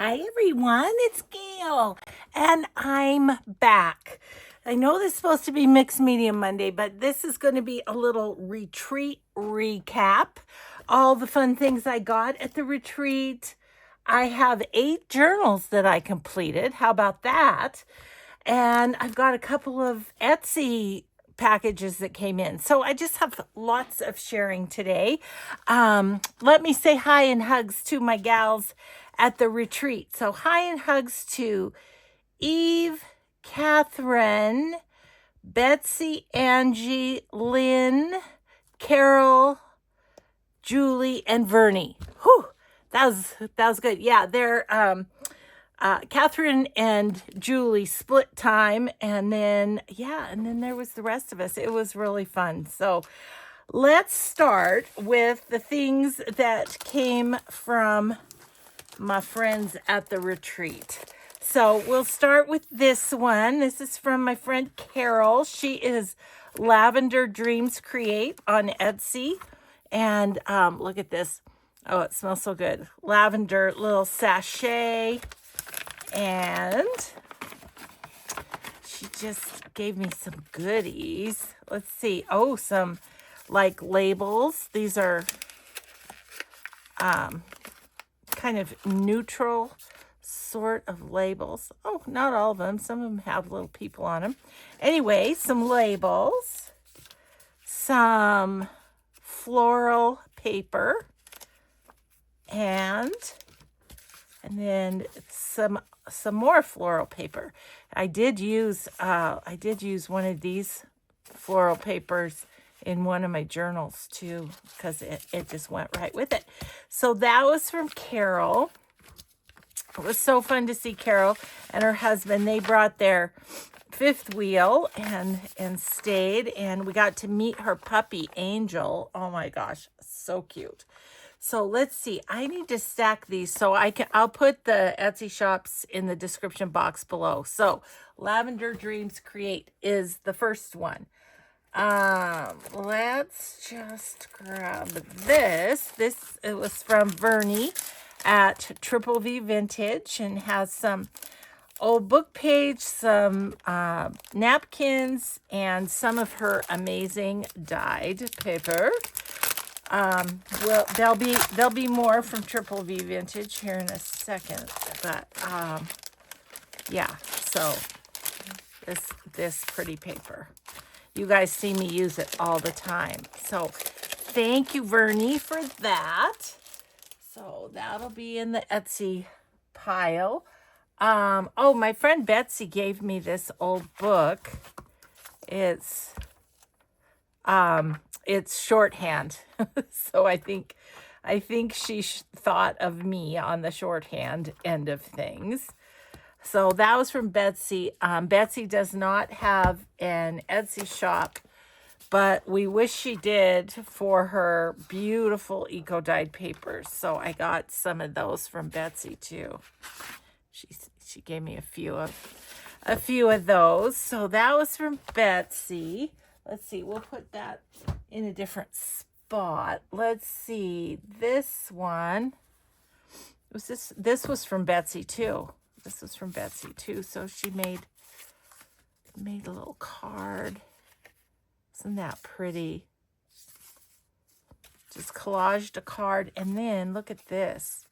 Hi everyone, it's Gail, and I'm back. I know this is supposed to be Mixed Media Monday, but this is going to be a little retreat recap. All the fun things I got at the retreat. I have 8 journals that I completed. How about that? And I've got a couple of Etsy packages that came in. So I just have lots of sharing today. Let me say hi and hugs to my gals at the retreat. So hi and hugs to Eve, Catherine, Betsy, Angie, Lynn, Carol, Julie, and Vernie. Whew, that was good. Yeah, they're Catherine and Julie split time, and then there was the rest of us. It was really fun. So let's start with the things that came from my friends at the retreat. So we'll start with this one. This is from my friend Carol. She is Lavender Dreams Create on Etsy. And look at this. Oh, it smells so good. Lavender little sachet. And she just gave me some goodies. Let's see. Oh, some like labels. These are kind of neutral sort of labels. Oh, not all of them. Some of them have little people on them. Anyway, some labels, some floral paper, and then some more floral paper. I did use one of these floral papers in one of my journals too, because it just went right with it. So that was from Carol. It was so fun to see Carol and her husband. They brought their fifth wheel and stayed, and we got to meet her puppy Angel. Oh my gosh, so cute. So let's see. I need to stack these so I'll put the Etsy shops in the description box below. So Lavender Dreams Create is the first one. Let's just grab this. It was from Vernie at Triple V Vintage and has some old book page, some napkins, and some of her amazing dyed paper. Well, there'll be more from Triple V Vintage here in a second, but yeah. So this pretty paper, you guys see me use it all the time. So thank you, Vernie, for that. So that'll be in the Etsy pile. Oh, my friend Betsy gave me this old book. It's shorthand. So I think she thought of me on the shorthand end of things. So that was from Betsy. Betsy does not have an Etsy shop, but we wish she did for her beautiful eco-dyed papers. So I got some of those from Betsy too. She gave me a few of those. So that was from Betsy. Let's see, we'll put that in a different spot. Let's see, this one, this was from Betsy too. This was from Betsy too. So she made a little card. Isn't that pretty? Just collaged a card. And then look at this.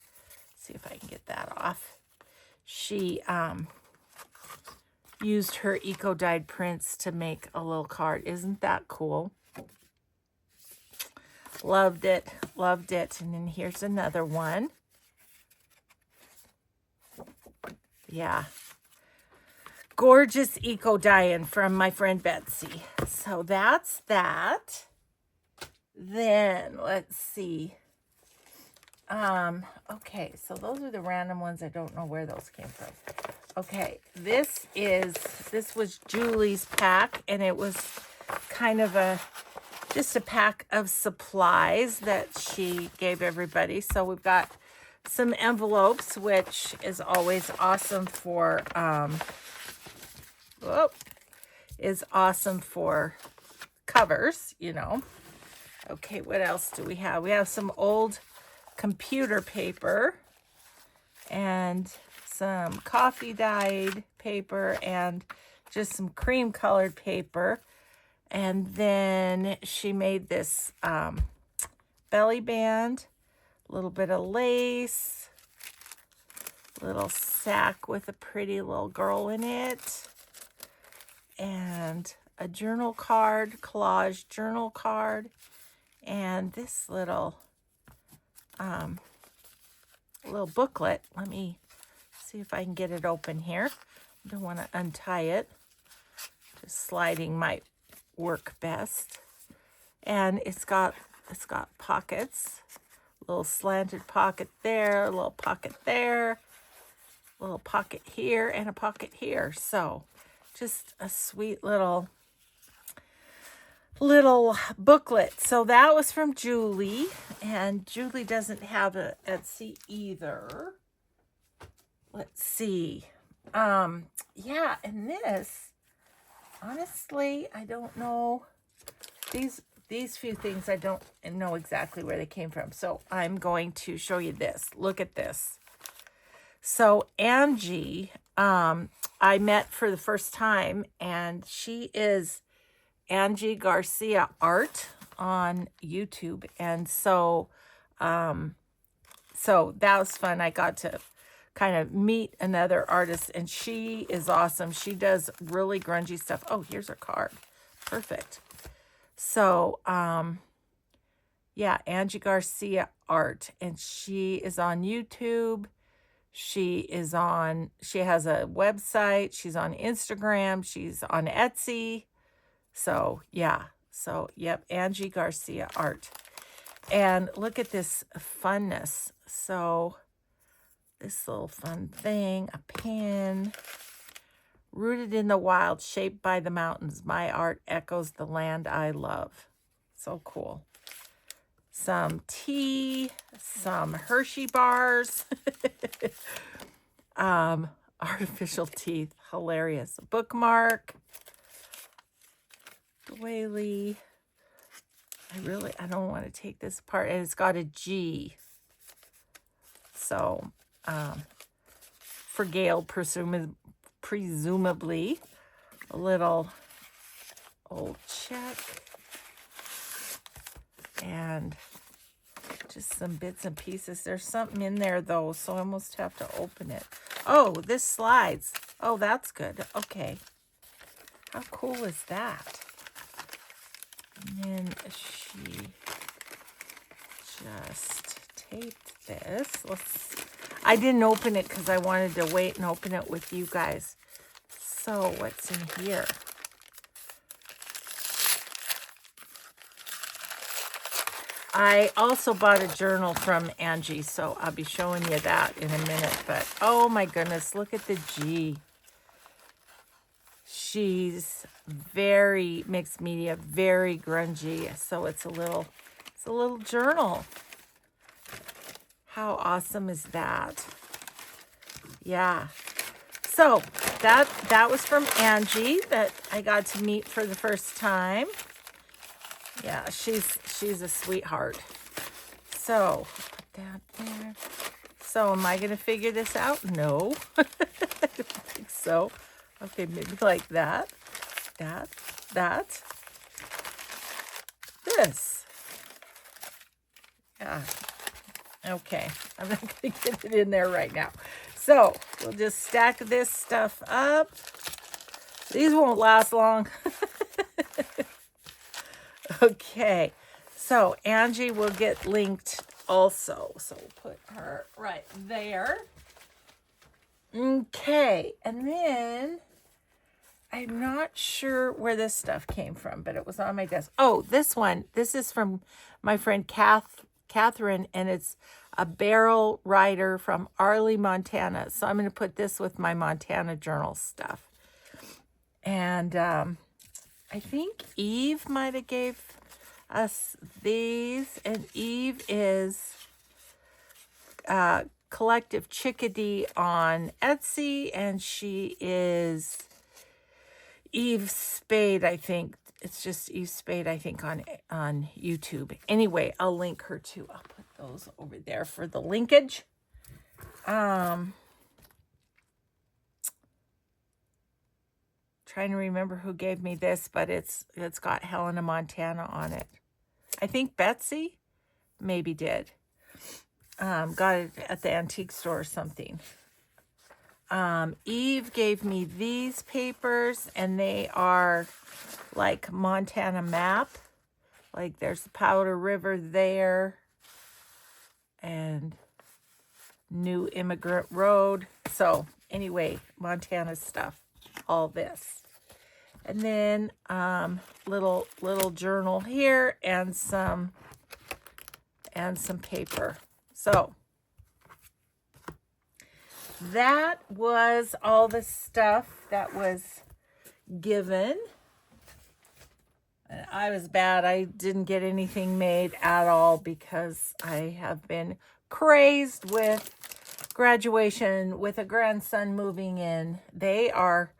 Let's see if I can get that off. She used her eco-dyed prints to make a little card. Isn't that cool? Loved it. Loved it. And then here's another one. Yeah. Gorgeous eco-dyeing from my friend Betsy. So that's that. Then let's see. Okay, so those are the random ones. I don't know where those came from. Okay, this was Julie's pack, and it was kind of just a pack of supplies that she gave everybody. So we've got some envelopes, which is always awesome for covers, you know. Okay, what else do we have? We have some old computer paper. and some coffee dyed paper and just some cream colored paper. And then she made this belly band, a little bit of lace, little sack with a pretty little girl in it, and a journal card, collage journal card, and this little booklet. Let me see if I can get it open here. I don't want to untie it. Just sliding might work best. And it's got pockets, a little slanted pocket there, a little pocket there, a little pocket here, and a pocket here. So just a sweet little booklet. So that was from Julie, and Julie doesn't have an Etsy either. Let's see. Yeah, and this, honestly, I don't know. These few things I don't know exactly where they came from. So I'm going to show you this. Look at this. So Angie, I met for the first time, and she is Angie Garcia Art on YouTube. And so that was fun. I got to kind of meet another artist, and she is awesome. She does really grungy stuff. Oh, here's her card. Perfect. So, yeah, Angie Garcia Art, and she is on YouTube. She has a website. She's on Instagram. She's on Etsy. So, yeah. So, yep, Angie Garcia Art. And look at this funness. So, this little fun thing, a pin. Rooted in the wild, shaped by the mountains, my art echoes the land I love. So cool. Some tea, some Hershey bars, artificial teeth, hilarious. Bookmark, doily. I don't want to take this apart. And it's got a G. So, for Gail, presumably, a little old check, and just some bits and pieces. There's something in there though, so I almost have to open it. Oh, this slides. Oh, that's good. Okay. How cool is that? And then she just taped this. I didn't open it because I wanted to wait and open it with you guys. So what's in here? I also bought a journal from Angie, so I'll be showing you that in a minute. But oh my goodness, look at the G. She's very mixed media, very grungy. So it's a little journal. How awesome is that? Yeah. So that was from Angie that I got to meet for the first time. Yeah, she's a sweetheart. So put that there. So am I gonna figure this out? No. I don't think so. Okay, maybe like that. That. This. Yeah. Okay. I'm not gonna get it in there right now. So we'll just stack this stuff up. These won't last long. Okay, so Angie will get linked also. So we'll put her right there. Okay, and then I'm not sure where this stuff came from, but it was on my desk. Oh, this one. This is from my friend Catherine, and it's a barrel rider from Arley, Montana. So I'm going to put this with my Montana journal stuff. And I think Eve might have gave us these, and Eve is Collective Chickadee on Etsy, and she is Eve Spade, I think. It's just Eve Spade, I think, on YouTube. Anyway, I'll link her too. I'll put those over there for the linkage. Trying to remember who gave me this, but it's got Helena, Montana on it. I think Betsy maybe did. Got it at the antique store or something. Eve gave me these papers, and they are like Montana map. Like there's the Powder River there, and New Immigrant Road. So anyway, Montana stuff, all this. And then little journal here and some paper. So that was all the stuff that was given. And I was bad. I didn't get anything made at all because I have been crazed with graduation, with a grandson moving in. They are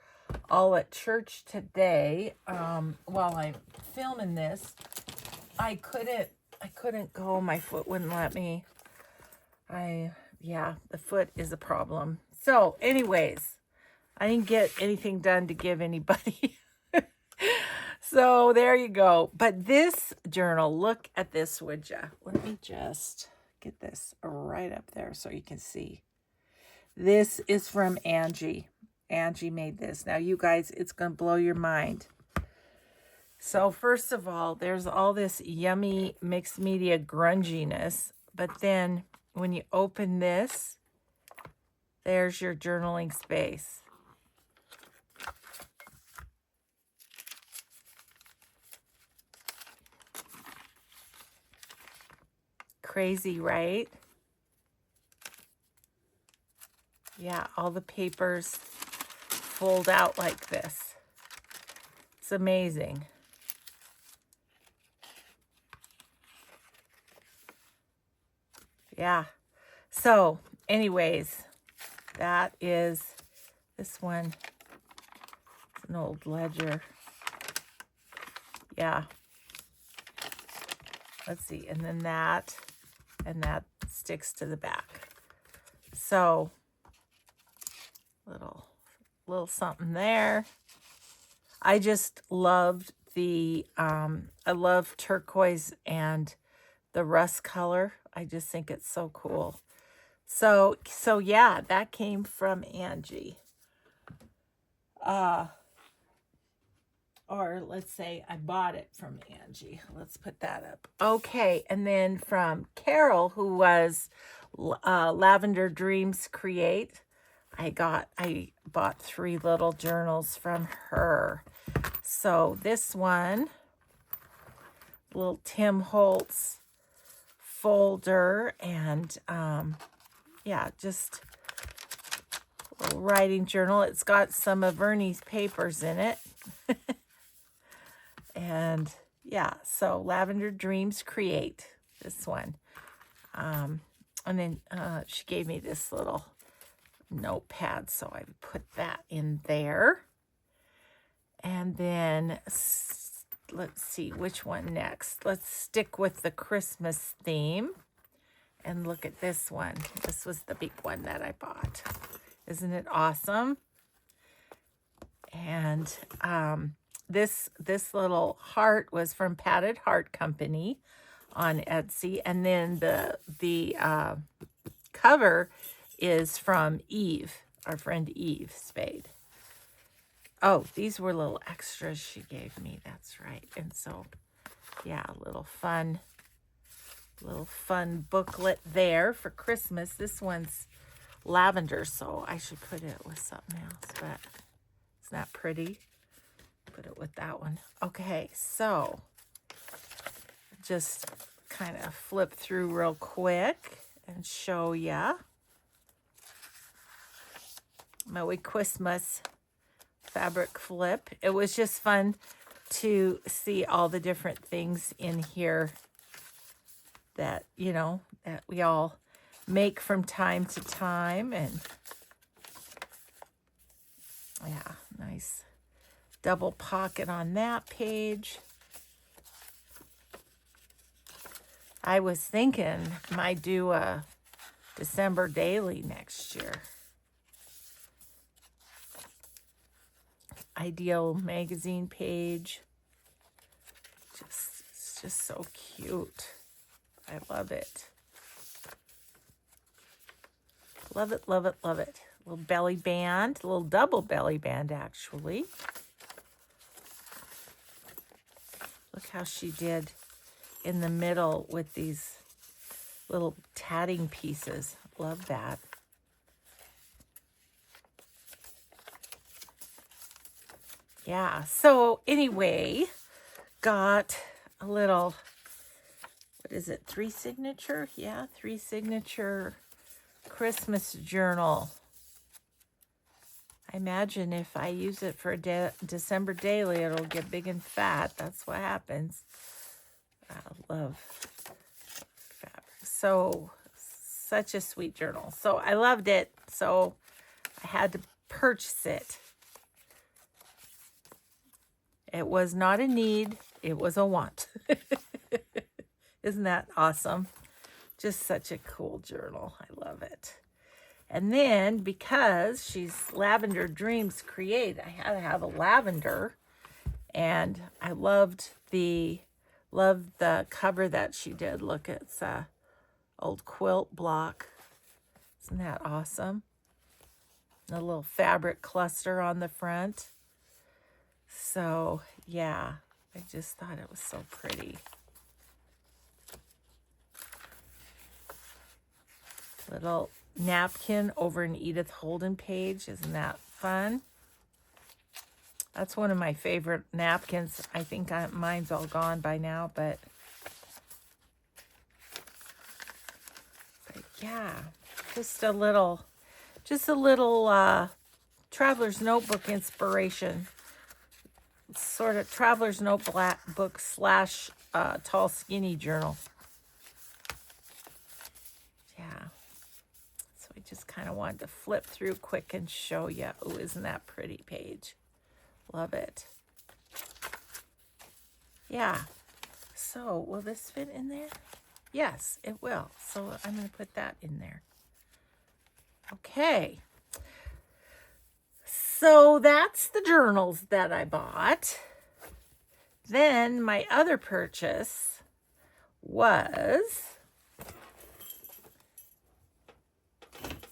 all at church today. While I'm filming this, I couldn't go. My foot wouldn't let me. Yeah, the foot is a problem. So anyways, I didn't get anything done to give anybody. So there you go. But this journal, look at this, would ya? Let me just get this right up there so you can see. This is from Angie. Angie made this. Now, you guys, it's going to blow your mind. So, first of all, there's all this yummy mixed media grunginess. But then, when you open this, there's your journaling space. Crazy, right? Yeah, all the papers fold out like this. It's amazing. Yeah. So, anyways, that is this one. It's an old ledger. Yeah. Let's see. And then that, and that sticks to the back. So, little something there. I just loved the, I love turquoise and the rust color. I just think it's so cool. So yeah, that came from Angie. Or let's say I bought it from Angie. Let's put that up. Okay, and then from Carol, who was Lavender Dreams Create, I bought 3 little journals from her. So this one, little Tim Holtz folder, and yeah, just a little writing journal. It's got some of Ernie's papers in it. And yeah, so Lavender Dreams Create, this one. And then she gave me this little notepad, so I put that in there. And then let's see which one next. Let's stick with the Christmas theme and look at this one. This was the big one that I bought. Isn't it awesome? And this little heart was from Padded Heart Company on Etsy, and then the cover is from Eve, our friend Eve Spade. Oh, these were little extras she gave me. That's right. And so, yeah, a little fun booklet there for Christmas. This one's lavender, so I should put it with something else, but it's not pretty. Put it with that one. Okay, so just kind of flip through real quick and show ya my wee Christmas fabric flip. It was just fun to see all the different things in here that, you know, that we all make from time to time. And yeah, nice double pocket on that page. I was thinking might do a December daily next year. Ideal magazine page. It's just so cute. I love it. Love it, love it, love it. Little belly band, a little double belly band actually. Look how she did in the middle with these little tatting pieces. Love that. Yeah, so anyway, got a little, what is it, 3 signature? Yeah, 3 signature Christmas journal. I imagine if I use it for a December daily, it'll get big and fat. That's what happens. I love fabric. So, such a sweet journal. So, I loved it. So, I had to purchase it. It was not a need. It was a want. Isn't that awesome? Just such a cool journal. I love it. And then, because she's Lavender Dreams Create, I had to have a lavender. And I loved the cover that she did. Look, it's a old quilt block. Isn't that awesome? A little fabric cluster on the front. So, yeah, I just thought it was so pretty. Little napkin over an Edith Holden page. Isn't that fun? That's one of my favorite napkins. I think mine's all gone by now, but yeah, just a little Traveler's Notebook inspiration. Sort of Traveler's Notebook slash tall skinny journal. Yeah. So I just kind of wanted to flip through quick and show you. Oh, isn't that pretty page? Love it. Yeah. So will this fit in there? Yes, it will. So I'm going to put that in there. Okay. So that's the journals that I bought. Then my other purchase was,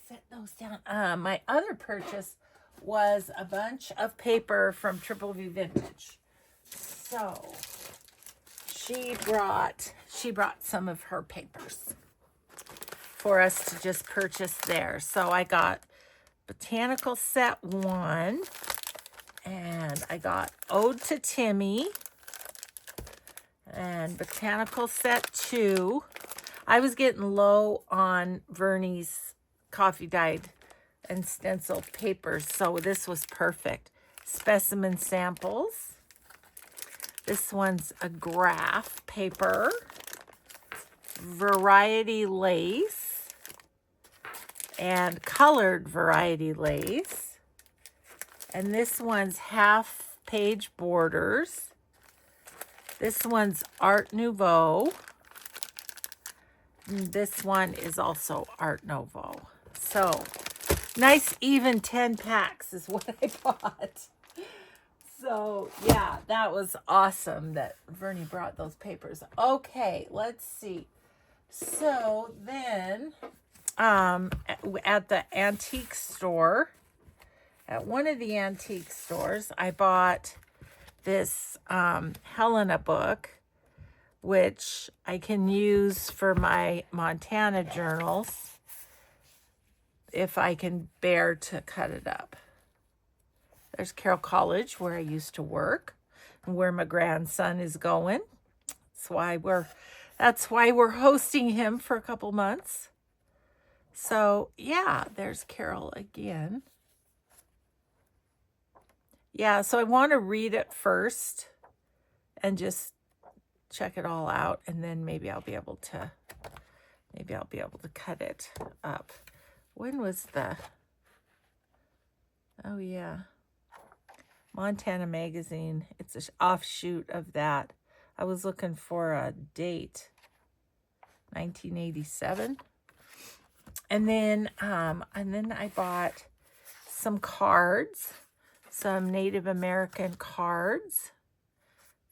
set those down. My other purchase was a bunch of paper from Triple V Vintage. So she brought some of her papers for us to just purchase there. So I got Botanical Set 1, and I got Ode to Timmy, and Botanical Set 2. I was getting low on Vernie's coffee dyed and stencil papers, so this was perfect. Specimen Samples. This one's a graph paper. Variety Lace. And colored Variety Lace. And this one's half page borders. This one's Art Nouveau. And this one is also Art Nouveau. So, nice even 10 packs is what I bought. So, yeah, that was awesome that Vernie brought those papers. Okay, let's see. So, then at the antique store, at one of the antique stores, I bought this Helena book, which I can use for my Montana journals if I can bear to cut it up. There's Carroll College, where I used to work, and where my grandson is going. That's why we're hosting him for a couple months. So, yeah, there's Carol again. Yeah, so I want to read it first and just check it all out, and then maybe I'll be able to cut it up. When was the, oh yeah, Montana Magazine. It's an offshoot of that. I was looking for a date, 1987. And then I bought some cards, some Native American cards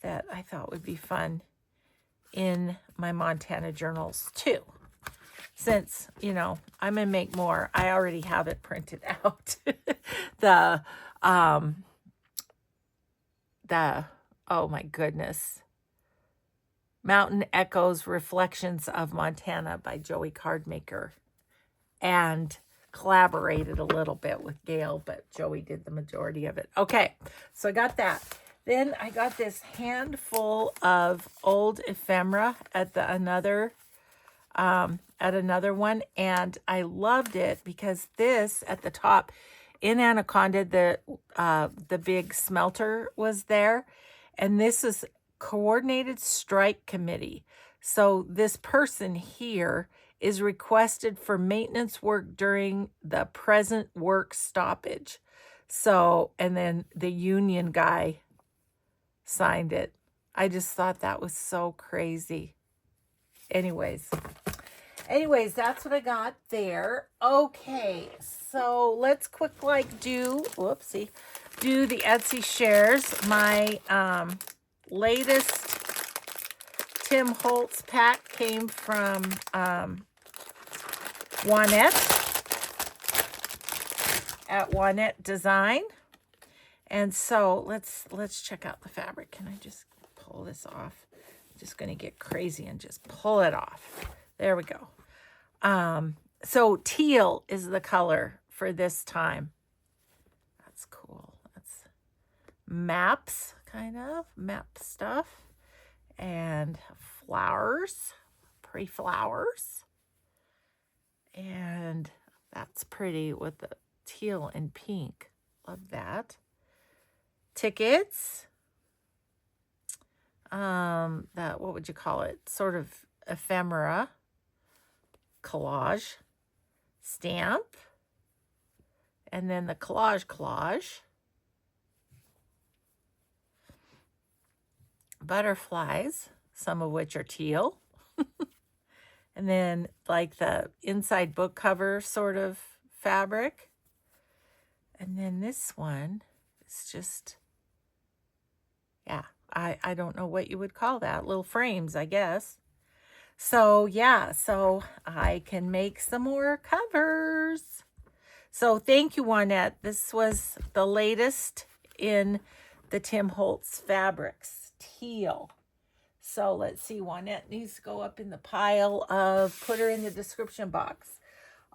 that I thought would be fun in my Montana journals too. Since, you know, I'm going to make more. I already have it printed out. Oh my goodness. Mountain Echoes, Reflections of Montana by Joey Cardmaker. And collaborated a little bit with Gail, but Joey did the majority of it. Okay, so I got that. Then I got this handful of old ephemera at another one, and I loved it because this at the top in Anaconda, the big smelter was there, and this is Coordinated Strike Committee. So this person here is requested for maintenance work during the present work stoppage. So, and then the union guy signed it. I just thought that was so crazy. Anyways, that's what I got there. Okay, so let's do the Etsy shares. My latest Tim Holtz pack came from Juanette at Juanette Design. And so let's check out the fabric. Can I just pull this off? I'm just going to get crazy and just pull it off. There we go. So teal is the color for this time. That's cool. That's maps, kind of map stuff, and flowers, pretty flowers. And that's pretty with the teal and pink. Love that. Tickets. That, what would you call it? Sort of ephemera. Collage. Stamp. And then the collage. Butterflies, some of which are teal. And then like the inside book cover sort of fabric. And then this one is just, yeah, I don't know what you would call that. Little frames, I guess. So yeah, so I can make some more covers. So thank you, Juanette. This was the latest in the Tim Holtz fabrics, teal. So let's see, Juanette needs to go up in the pile of, put her in the description box.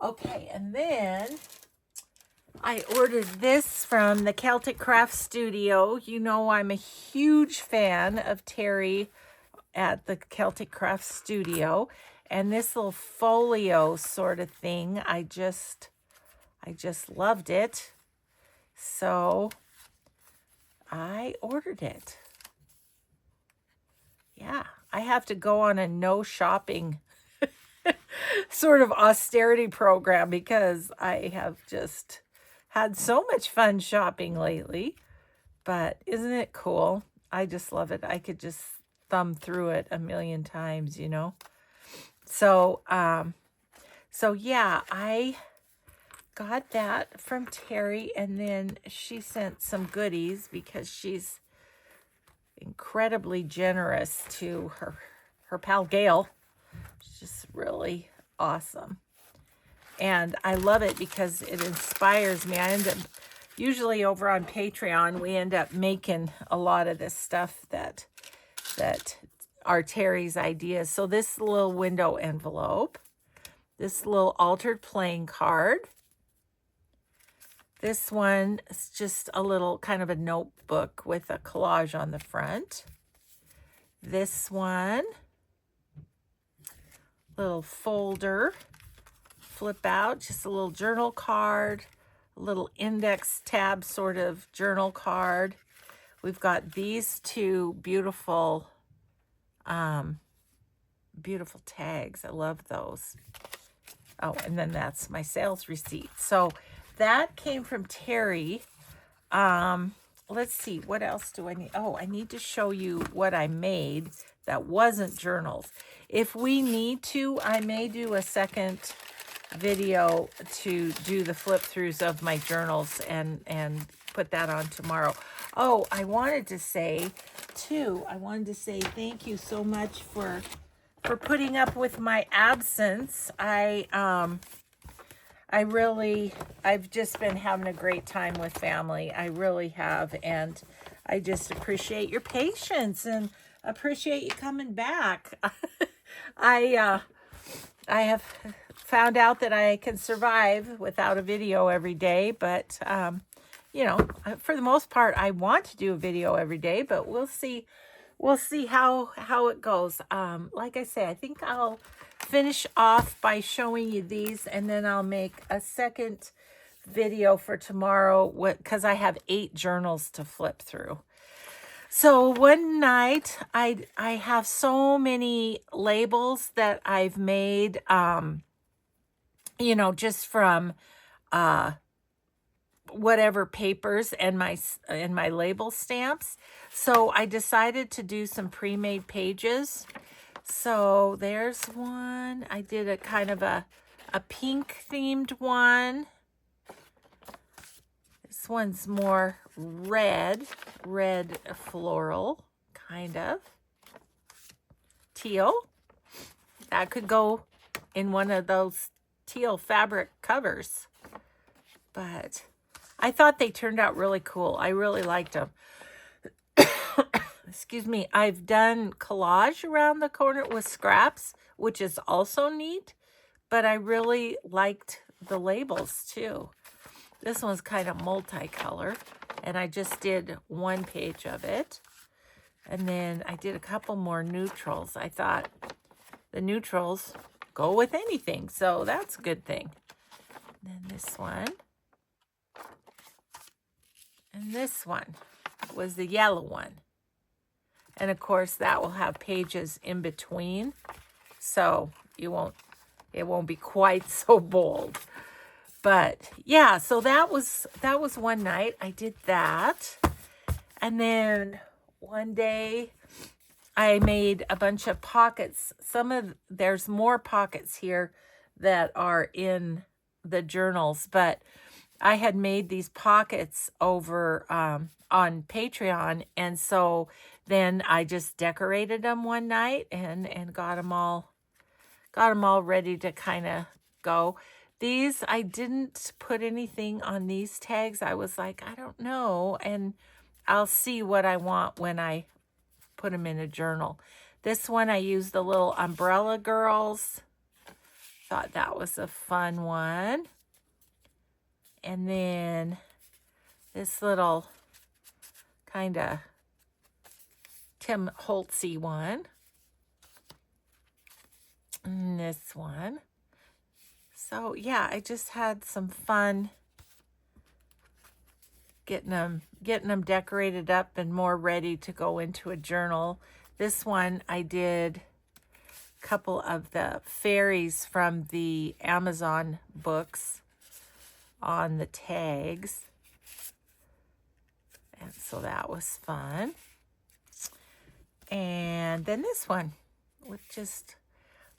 Okay, and then I ordered this from the Celtic Craft Studio. You know I'm a huge fan of Terry at the Celtic Craft Studio. And this little folio sort of thing, I just loved it. So I ordered it. Yeah, I have to go on a no shopping sort of austerity program because I have just had so much fun shopping lately. But isn't it cool? I just love it. I could just thumb through it a million times, you know. So yeah, I got that from Terry, and then she sent some goodies because she's incredibly generous to her pal Gail. She's just really awesome. And I love it because it inspires me. I end up, usually over on Patreon, we end up making a lot of this stuff that are Terry's ideas. So this little window envelope, this little altered playing card. This one is just a little kind of a notebook with a collage on the front. This one, little folder, flip out, just a little journal card, a little index tab sort of journal card. We've got these two beautiful, beautiful tags. I love those. Oh, and then that's my sales receipt. So that came from Terry. Let's see, what else do I need? Oh, I need to show you what I made that wasn't journals. If we need to, I may do a second video to do the flip throughs of my journals and put that on tomorrow. Oh, I wanted to say thank you so much for putting up with my absence. I've just been having a great time with family. I really have, and I just appreciate your patience and appreciate you coming back. I have found out that I can survive without a video every day, but you know, for the most part, I want to do a video every day, but we'll see. We'll see how it goes. Like I say, I think I'll finish off by showing you these, and then I'll make a second video for tomorrow because I have 8 journals to flip through. So one night, I have so many labels that I've made, you know, just from whatever papers and my label stamps. So I decided to do some pre-made pages. So there's one. I did a kind of a pink themed one. This one's more red floral, kind of. Teal. That could go in one of those teal fabric covers. But I thought they turned out really cool. I really liked them. Excuse me. I've done collage around the corner with scraps, which is also neat. But I really liked the labels too. This one's kind of multicolor. And I just did one page of it. And then I did a couple more neutrals. I thought the neutrals go with anything. So that's a good thing. And then this one. And this one was the yellow one. And of course that will have pages in between. So it won't be quite so bold. But yeah, so that was one night I did that. And then one day I made a bunch of pockets. There's more pockets here that are in the journals, but I had made these pockets over on Patreon, and so then I just decorated them one night and got them all ready to kind of go. These, I didn't put anything on these tags. I was like, I don't know, and I'll see what I want when I put them in a journal. This one I used the little umbrella girls. Thought that was a fun one. And then this little kind of Tim Holtzy one. And this one. So yeah, I just had some fun getting them decorated up and more ready to go into a journal. This one I did a couple of the fairies from the Amazon books on the tags. And so that was fun. And then this one with just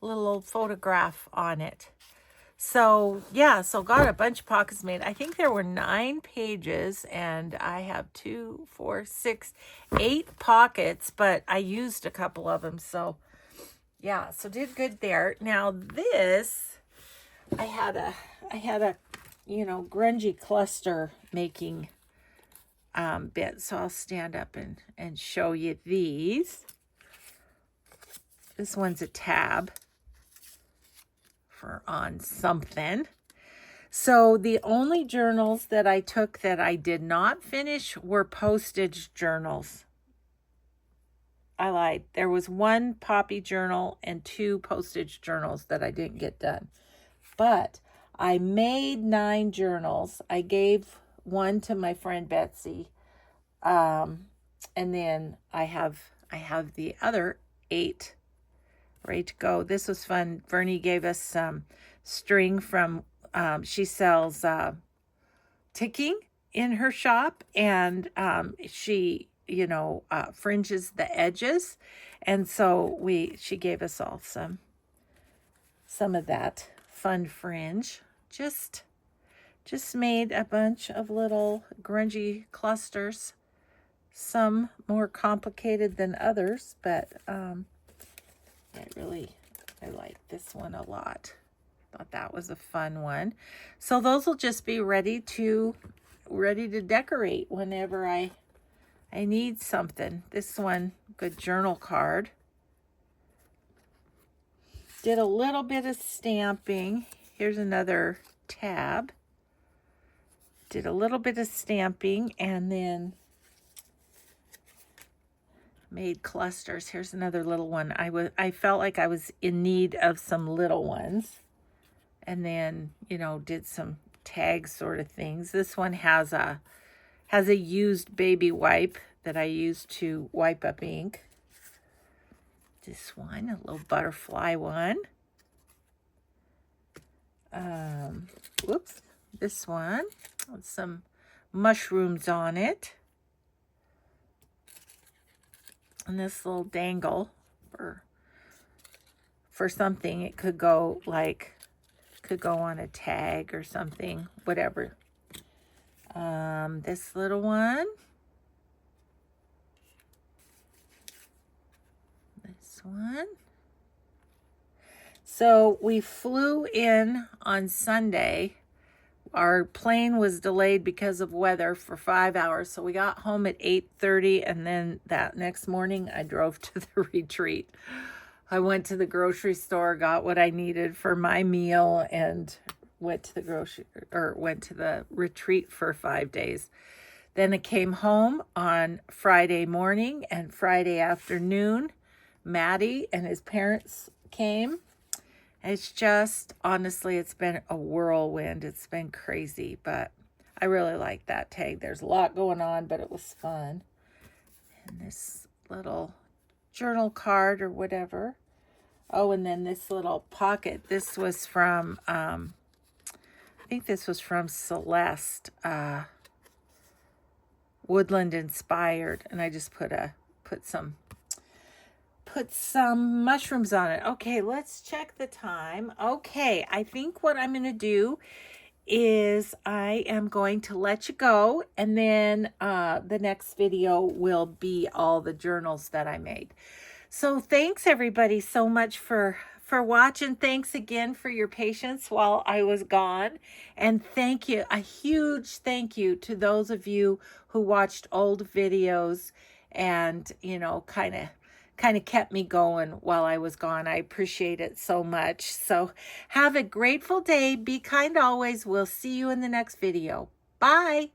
a little old photograph on it. So yeah, so got a bunch of pockets made. I think there were 9 pages and I have 2, 4, 6, 8 pockets, but I used a couple of them. So yeah, so did good there. Now this, I had a you know, grungy cluster making bit. So I'll stand up and show you these. This one's a tab for on something. So the only journals that I took that I did not finish were postage journals. I lied. There was 1 poppy journal and 2 postage journals that I didn't get done. But I made 9 journals. I gave one to my friend Betsy. And then I have the other 8 ready to go. This was fun. Bernie gave us some string from, she sells ticking in her shop, and she, you know, fringes the edges. And so she gave us all some of that fun fringe. Just made a bunch of little grungy clusters. Some more complicated than others, but I like this one a lot. Thought that was a fun one. So those will just be ready to decorate whenever I need something. This one, good journal card. Did a little bit of stamping. Here's another tab. Did a little bit of stamping and then made clusters. Here's another little one. I felt like I was in need of some little ones. And then, you know, did some tag sort of things. This one has a used baby wipe that I use to wipe up ink. This one, a little butterfly one. Whoops. This one with some mushrooms on it. And this little dangle for something. It could go on a tag or something, whatever. This little one. This one. So we flew in on Sunday. Our plane was delayed because of weather for 5 hours. So we got home at 8:30, and then that next morning I drove to the retreat. I went to the grocery store, got what I needed for my meal, and went to the retreat for 5 days. Then I came home on Friday morning, and Friday afternoon, Maddie and his parents came. It's just, honestly, it's been a whirlwind. It's been crazy, but I really like that tag. There's a lot going on, but it was fun. And this little journal card or whatever. Oh, and then this little pocket. This was from, I think this was from Celeste, woodland inspired. And I just put some mushrooms on it. Okay, let's check the time. Okay, I think what I'm going to do is I am going to let you go, and then the next video will be all the journals that I made. So thanks everybody so much for watching. Thanks again for your patience while I was gone. And thank you, a huge thank you to those of you who watched old videos and, you know, kind of kept me going while I was gone. I appreciate it so much. So have a grateful day. Be kind always. We'll see you in the next video. Bye.